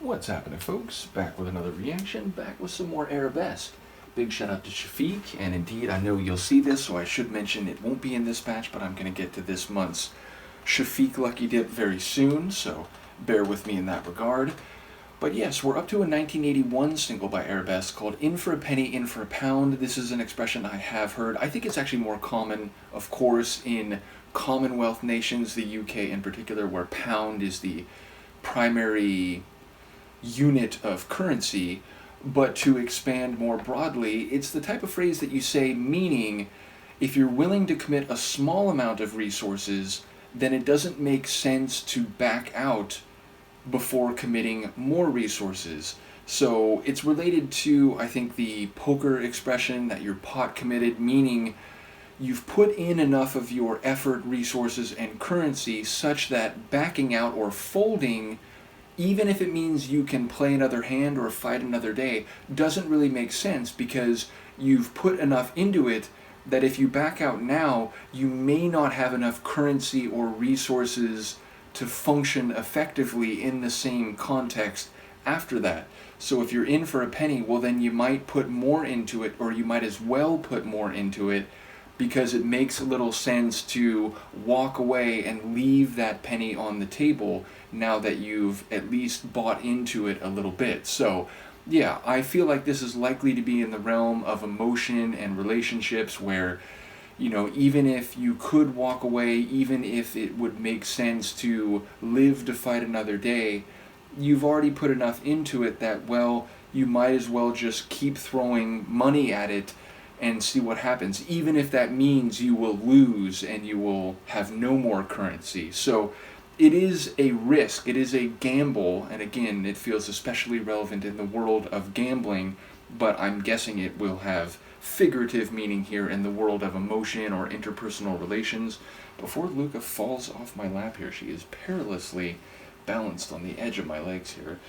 What's happening, folks? Back with another reaction, back with some more Arabesque. Big shout out to Chafic, and indeed I know you'll see this, so I should mention it won't be in this batch, but I'm going to get to this month's Chafic Lucky Dip very soon, so bear with me in that regard. But yes, we're up to a 1981 single by Arabesque called In for a Penny, In for a Pound. This is an expression I have heard. I think it's actually more common, of course, in Commonwealth nations, the UK in particular, where pound is the primary unit of currency. But to expand more broadly, it's the type of phrase that you say meaning if you're willing to commit a small amount of resources, then it doesn't make sense to back out before committing more resources. So it's related to, I think, the poker expression that you're pot committed, meaning you've put in enough of your effort, resources, and currency such that backing out or folding, even if it means you can play another hand or fight another day, doesn't really make sense because you've put enough into it that if you back out now, you may not have enough currency or resources to function effectively in the same context after that. So if you're in for a penny, well then you might put more into it, or you might as well put more into it, because it makes little sense to walk away and leave that penny on the table now that you've at least bought into it a little bit. So yeah, I feel like this is likely to be in the realm of emotion and relationships where, you know, even if you could walk away, even if it would make sense to live to fight another day, you've already put enough into it that, well, you might as well just keep throwing money at it and see what happens, even if that means you will lose and you will have no more currency. So it is a risk, it is a gamble, and again, it feels especially relevant in the world of gambling, but I'm guessing it will have figurative meaning here in the world of emotion or interpersonal relations. Before Luca falls off my lap here, she is perilously balanced on the edge of my legs here.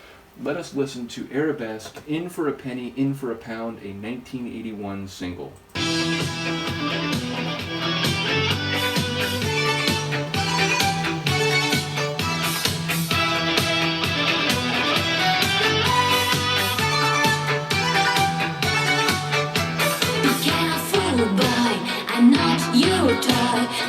Let us listen to Arabesque, In for a Penny, In for a Pound, a 1981 single.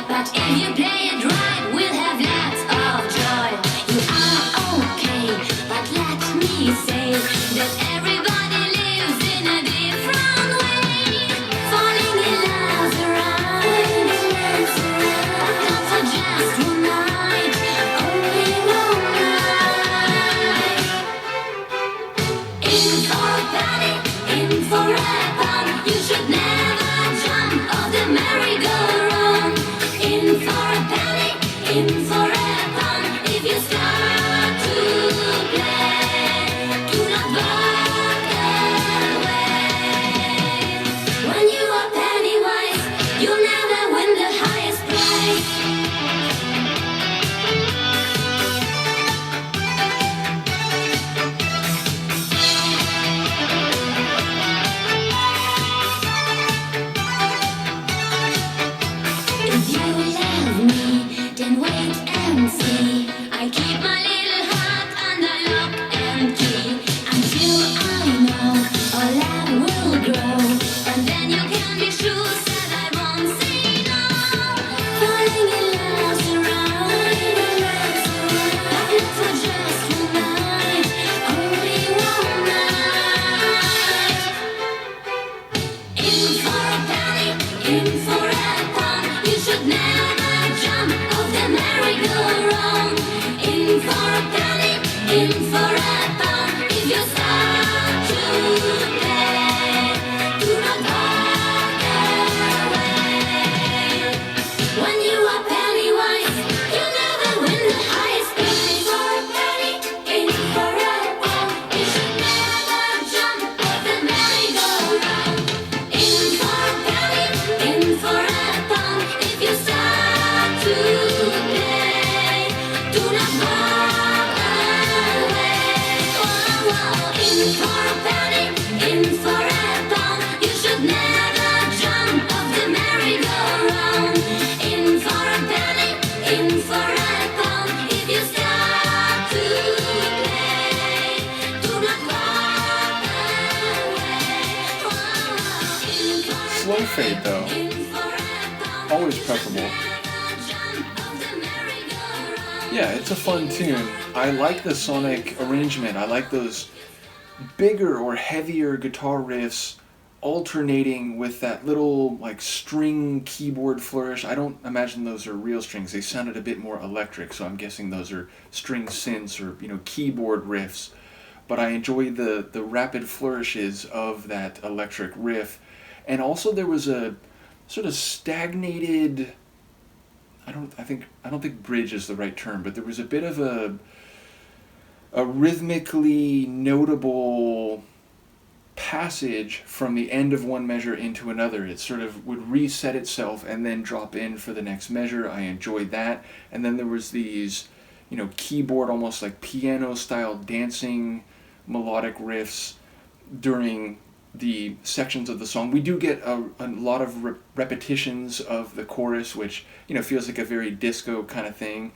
But if you play it right, we'll have lots of joy. You are okay, but let me say that everybody lives in a different way. Falling in love's around, but not for just one night, only one night. In for a penny, in for a pound, you should never jump off the merry-go-round. In for a penny, in for a pound. If you start to play, do not walk away. When you are penny wise, you'll never win the highest prize. If you love me, then wait and see. I keep my little heart under lock and key until I know our love will grow, and then you can be sure that I won't say no. Falling in love's around, but not for just one night, only one night. In for a penny, in for a pound, you should never jump off the merry-go-round. In for a penny, in for a pound. If you start to play, do not walk away. When you are penny wise, you never win the highest prize. For a penny, in for a pound, you should never jump off the merry-go-round. In for a penny, in for a pound. If you start to play, do not walk away. Oh, oh. In for a penny, in for a pound. You should never jump off the merry-go-round. In for a penny, in for a pound. If you start to play, No fade though. Always preferable. Yeah, it's a fun tune. I like the sonic arrangement. I like those bigger or heavier guitar riffs alternating with that little like string keyboard flourish. I don't imagine those are real strings. They sounded a bit more electric, so I'm guessing those are string synths or keyboard riffs. But I enjoy the rapid flourishes of that electric riff. And also there was a sort of stagnated, I don't think bridge is the right term, but there was a bit of a rhythmically notable passage from the end of one measure into another. It sort of would reset itself and then drop in for the next measure. I enjoyed that. And then there was these, keyboard, almost like piano style dancing melodic riffs during the sections of the song. We do get a lot of repetitions of the chorus, which feels like a very disco kind of thing.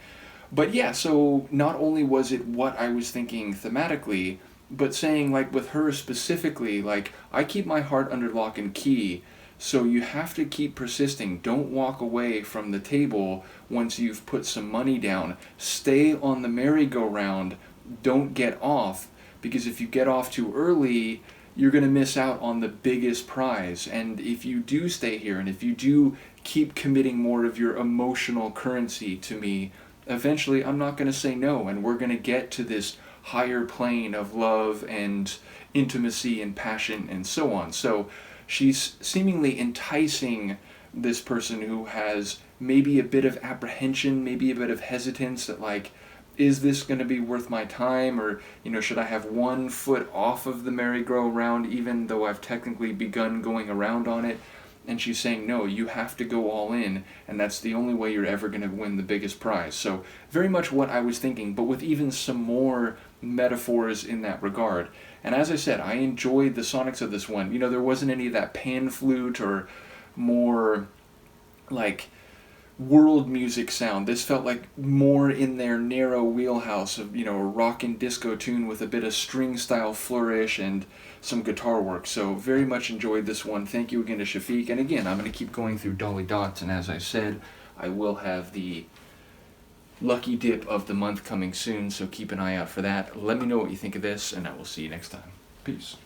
But yeah, so not only was it what I was thinking thematically, but saying, like, with her specifically, like, I keep my heart under lock and key, so you have to keep persisting. Don't walk away from the table once you've put some money down. Stay on the merry-go-round. Don't get off, because if you get off too early, you're going to miss out on the biggest prize. And if you do stay here, and if you do keep committing more of your emotional currency to me, eventually I'm not going to say no, and we're going to get to this higher plane of love and intimacy and passion and so on. So she's seemingly enticing this person who has maybe a bit of apprehension, maybe a bit of hesitance that, like, is this going to be worth my time? Or, should I have one foot off of the merry-go-round even though I've technically begun going around on it? And she's saying, no, you have to go all in, and that's the only way you're ever going to win the biggest prize. So very much what I was thinking, but with even some more metaphors in that regard. And as I said, I enjoyed the sonics of this one. There wasn't any of that pan flute or more like world music sound. This felt like more in their narrow wheelhouse of, a rock and disco tune with a bit of string style flourish and some guitar work. So very much enjoyed this one. Thank you again to Chafic. And again, I'm going to keep going through Dolly Dots, and as I said, I will have the lucky dip of the month coming soon, so keep an eye out for that. Let me know what you think of this, and I will see you next time. Peace.